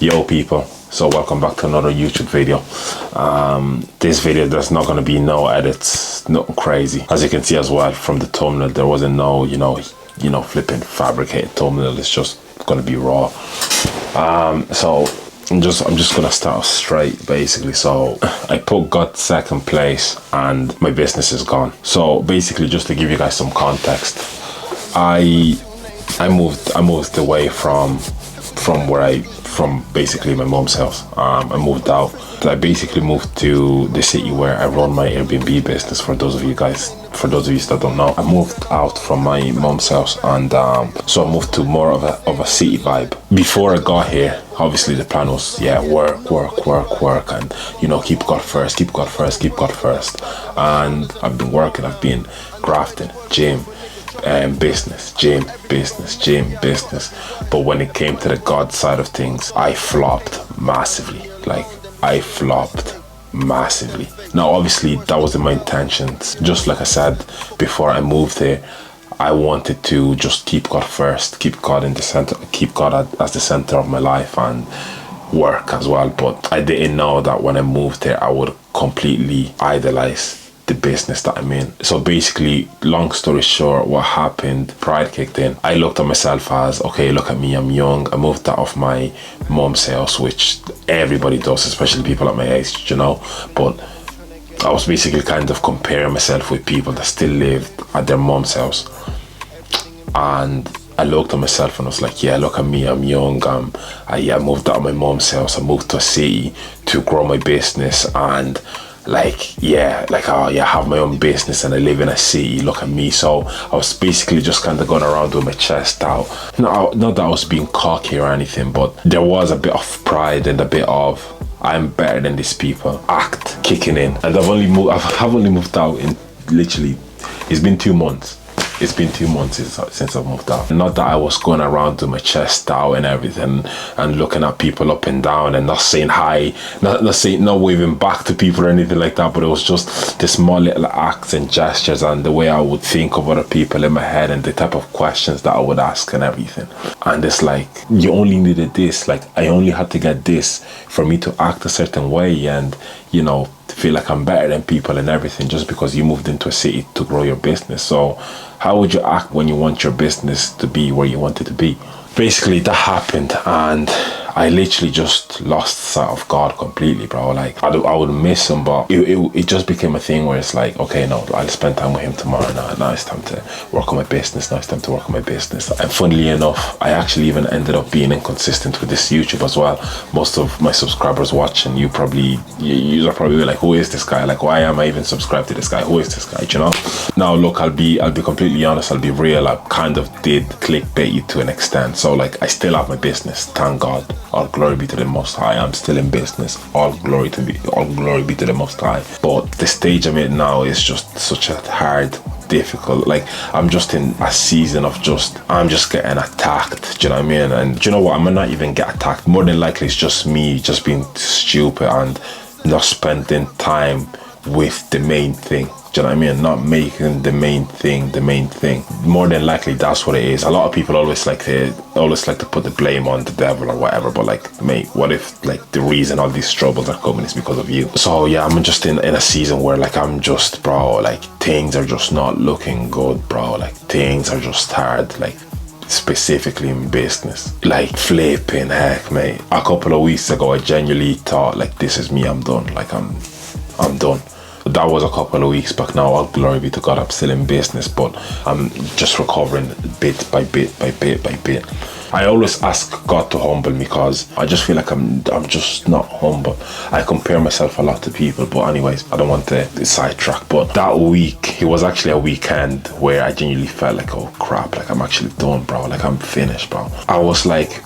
Yo people, so welcome back to another YouTube video. This video, there's not going to be no edits, nothing crazy. As you can see as well from the thumbnail, there wasn't no flipping fabricated thumbnail. It's just going to be raw. So I'm just gonna start straight basically. So I put God second place and my business is gone. So basically, just to give you guys some context, I moved away from basically my mom's house. I moved out. I basically moved to the city where I run my Airbnb business. For those of you that don't know, I moved out from my mom's house, and so I moved to more of a city vibe. Before I got here, obviously the plan was work, and keep God first. And I've been working. I've been grafting, gym. Business. But when it came to the God side of things, I flopped massively. Now obviously that wasn't my intentions. Just like I said before I moved here, I wanted to just keep God first, keep God in the center, keep God as the center of my life, and work as well. But I didn't know that when I moved here I would completely idolize the business that I'm in. So basically, long story short, what happened, pride kicked in. I looked at myself as, okay, look at me, I'm young. I moved out of my mom's house, which everybody does, especially people at my age, but I was basically kind of comparing myself with people that still lived at their mom's house. And I looked at myself and I was like, yeah, look at me, I'm young. I moved out of my mom's house. I moved to a city to grow my business, and I have my own business and I live in a city, look at me. So I was basically just kind of going around with my chest out. Not that I was being cocky or anything, but there was a bit of pride and a bit of I'm better than these people act kicking in. And I've only moved out in literally, it's been 2 months. It's been 2 months since I've moved out. Not that I was going around with my chest out and everything and looking at people up and down and not saying hi, not waving back to people or anything like that, but it was just the small little acts and gestures and the way I would think of other people in my head and the type of questions that I would ask and everything. And it's like, you only needed this, I only had to get this for me to act a certain way and feel like I'm better than people and everything, just because you moved into a city to grow your business. So how would you act when you want your business to be where you want it to be? Basically that happened, and I literally just lost sight of God completely, bro. I would miss him, but it just became a thing where it's like, okay, no, I'll spend time with him tomorrow. Now it's time to work on my business. And funnily enough, I actually even ended up being inconsistent with this YouTube as well. Most of my subscribers watching, you're probably like, who is this guy? Like, why am I even subscribed to this guy? Who is this guy? Now look, I'll be completely honest, I'll be real. I kind of did clickbait you to an extent. So I still have my business, thank God. All glory be to the Most High. I'm still in business. All glory be to the Most High. But the stage I'm in now is just such a hard, difficult. I'm just in a season of I'm just getting attacked. Do you know what I mean? And do you know what? I might not even get attacked. More than likely, it's just me just being stupid and not spending time with the main thing. Do you know what I mean? Not making the main thing. More than likely, that's what it is. A lot of people always like to put the blame on the devil or whatever. But mate, what if the reason all these troubles are coming is because of you? So yeah, I'm just in a season where I'm just, bro, things are just not looking good, bro. Things are just hard. Specifically in business, flipping heck, mate. A couple of weeks ago, I genuinely thought this is me. I'm done. I'm done. That was a couple of weeks back. Now all glory be to God, I'm still in business, but I'm just recovering bit by bit. I always ask God to humble me because I just feel like I'm just not humble. I compare myself a lot to people, but anyways, I don't want to sidetrack. But that week, it was actually a weekend where I genuinely felt like, oh crap, I'm actually done, bro. I'm finished, bro. I was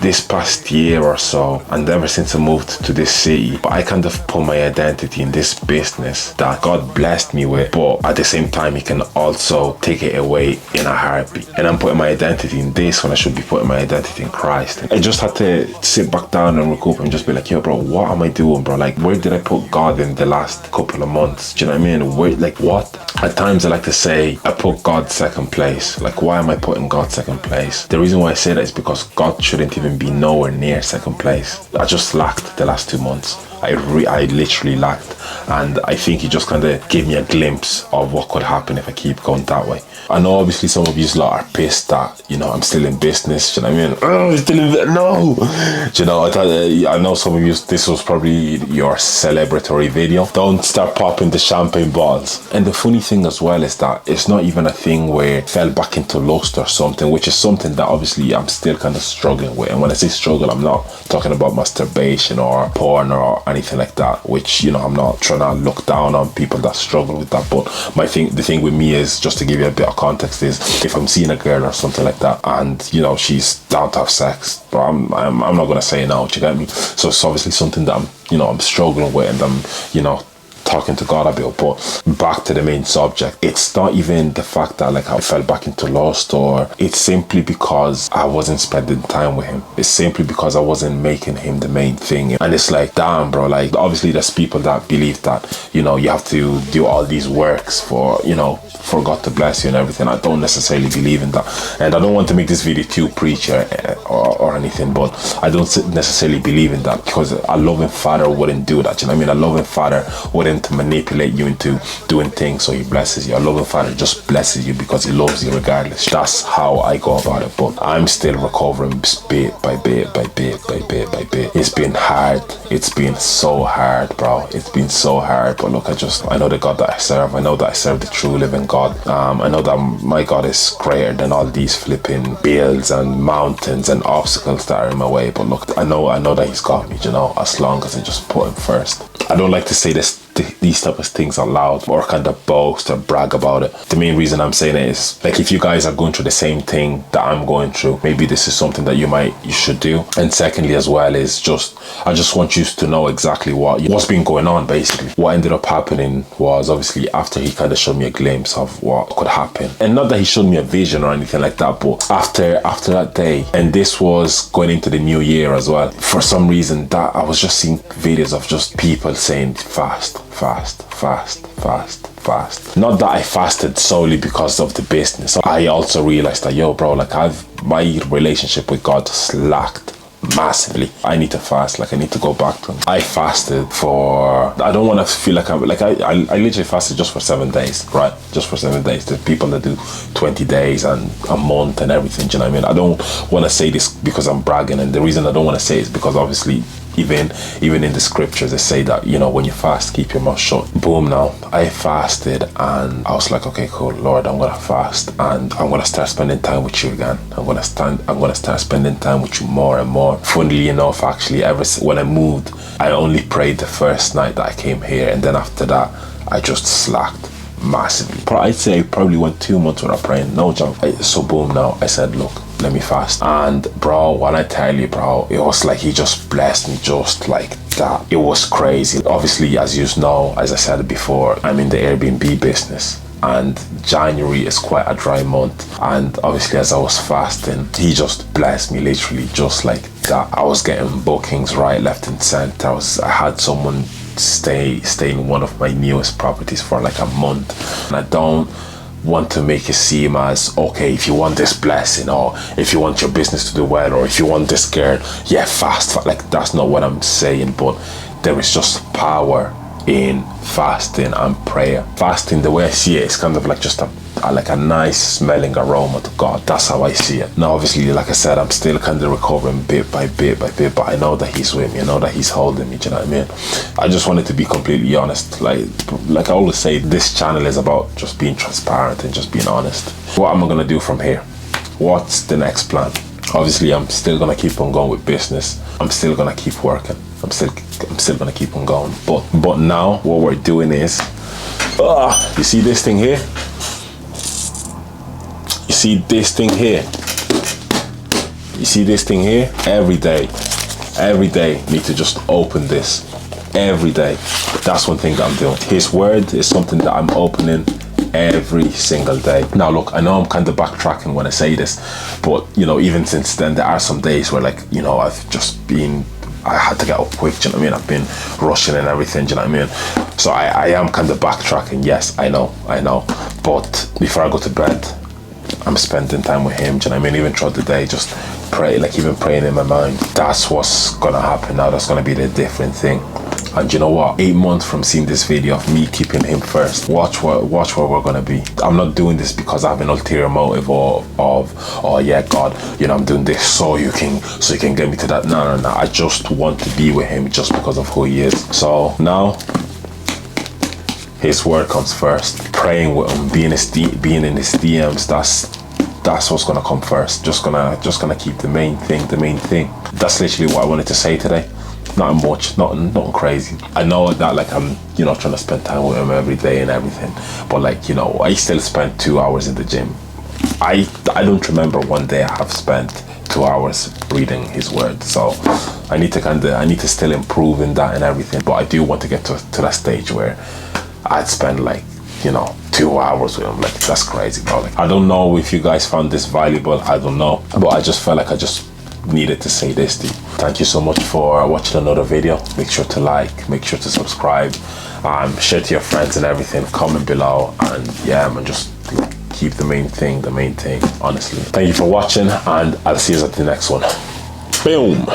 this past year or so, and ever since I moved to this city, but I kind of put my identity in this business that God blessed me with, but at the same time, He can also take it away in a heartbeat. And I'm putting my identity in this when I should be putting my identity identity in Christ. I just had to sit back down and recoup and just be like, yo, bro, what am I doing, bro? Like, where did I put God in the last couple of months? Do you know what I mean? Where, like, what? At times I like to say I put God second place. Like, why am I putting God second place? The reason why I say that is because God shouldn't even be nowhere near second place. I just lacked the last 2 months. I literally lacked, and I think he just kind of gave me a glimpse of what could happen if I keep going that way. I know obviously some of you lot are pissed that, you know, I'm still in business. Do you know what I mean? Oh, still in no. Do you know, I know some of you, this was probably your celebratory video. Don't start popping the champagne bottles. And the funny thing as well is that it's not even a thing where I fell back into lust or something, which is something that obviously I'm still kind of struggling with. And when I say struggle, I'm not talking about masturbation or porn or anything like that, which, you know, I'm not trying to look down on people that struggle with that. But the thing with me is, just to give you a bit of context, is if I'm seeing a girl or something like that and, you know, she's down to have sex, but I'm not gonna say no. Do you get me? So it's obviously something that I'm struggling with, and I'm, you know, talking to God a bit. But back to the main subject, it's not even the fact that like I fell back into lust, or it's simply because I wasn't spending time with him. It's simply because I wasn't making him the main thing. And it's like, damn, bro, like obviously there's people that believe that, you know, you have to do all these works for, you know, for God to bless you and everything. I don't necessarily believe in that, and I don't want to make this video too preachy or anything, but I don't necessarily believe in that, because a loving father wouldn't do that. You know what I mean? A loving father wouldn't manipulate you into doing things so he blesses you. A loving father just blesses you because he loves you regardless. That's how I go about it. But I'm still recovering bit by bit by bit by bit by bit. It's been hard. It's been so hard, bro. It's been so hard. But look, I know the God that I serve. I know that I serve the true living God. I know that my God is greater than all these flipping bills and mountains and obstacles that are in my way. But look, I know that he's got me, you know, as long as I just put him first. I don't like to say these type of things out loud or kind of boast or brag about it. The main reason I'm saying it is, like, if you guys are going through the same thing that I'm going through, maybe this is something that you should do. And secondly as well is I just want you to know exactly what's been going on. Basically what ended up happening was, obviously after he kind of showed me a glimpse of what could happen, and not that he showed me a vision or anything like that, but after that day, and this was going into the new year as well, for some reason that I was just seeing videos of just people saying fast. Not that I fasted solely because of the business. I also realized that, yo, bro, like my relationship with God slacked massively. I need to fast. Like, I need to go back to him. I fasted I don't want to feel like I literally fasted just for 7 days, right? Just for 7 days. There's people that do 20 days and a month and everything. Do you know what I mean? I don't want to say this because I'm bragging, and the reason I don't want to say it is because obviously even in the scriptures they say that, you know, when you fast, keep your mouth shut. Boom. Now I fasted and I was like, okay, cool, Lord, I'm gonna fast and I'm gonna start spending time with you again. I'm gonna start spending time with you more and more. Funnily enough, actually, when I moved, I only prayed the first night that I came here, and then after that I just slacked massively. I'd say I probably went 2 months without praying, no joke. So boom, now I said, look, let me fast. And bro, when I tell you, bro, it was like he just blessed me just like that. It was crazy. Obviously, as you know, as I said before, I'm in the Airbnb business, and January is quite a dry month, and obviously as I was fasting, he just blessed me literally just like that. I was getting bookings right, left and center. I had someone stay in one of my newest properties for like a month, and I don't want to make it seem as, okay, if you want this blessing, or if you want your business to do well, or if you want this girl, yeah, fast. Like, that's not what I'm saying, but there is just power in fasting and prayer. Fasting, the way I see it, is kind of like just a nice smelling aroma to God. That's how I see it. Now obviously, like I said, I'm still kind of recovering bit by bit by bit, but I know that he's with me. I know that he's holding me. Do you know what I mean? I just wanted to be completely honest. Like I always say, this channel is about just being transparent and just being honest. What am I gonna do from here? What's the next plan? Obviously, I'm still gonna keep on going with business. I'm still gonna keep working. I'm still gonna keep on going. But now what we're doing is, you see this thing here? You see this thing here? You see this thing here? Every day, need to just open this. Every day. That's one thing that I'm doing. His word is something that I'm opening every single day. Now look, I know I'm kind of backtracking when I say this, but you know, even since then there are some days where, like, you know, I had to get up quick, do you know what I mean? I've been rushing and everything, do you know what I mean? So I am kind of backtracking, yes, I know. But before I go to bed, I'm spending time with him, do you know what I mean? Even throughout the day, just pray, like even praying in my mind. That's what's gonna happen now. That's gonna be the different thing. And you know what? 8 months from seeing this video of me keeping him first, watch where we're gonna be. I'm not doing this because I have an ulterior motive oh yeah, God, you know, I'm doing this so you can get me to that. No. I just want to be with him just because of who he is. So now, his word comes first. Praying with him, being in his DMs, that's what's gonna come first. Just gonna keep the main thing. That's literally what I wanted to say today. Nothing much, nothing crazy. I know that, like, I'm, you know, trying to spend time with him every day and everything, but, like, you know, I still spend 2 hours in the gym. I don't remember one day I have spent 2 hours reading his word. So I need to still improve in that and everything. But I do want to get to that stage where I'd spend, like, you know, 2 hours with him. Like, that's crazy, bro. Like, I don't know if you guys found this valuable, I don't know, but I just felt like I just needed to say this to you. Thank you so much for watching another video. Make sure to like, make sure to subscribe, share to your friends and everything, comment below, and yeah, man, just keep the main thing, honestly. Thank you for watching, and I'll see you at the next one. Boom.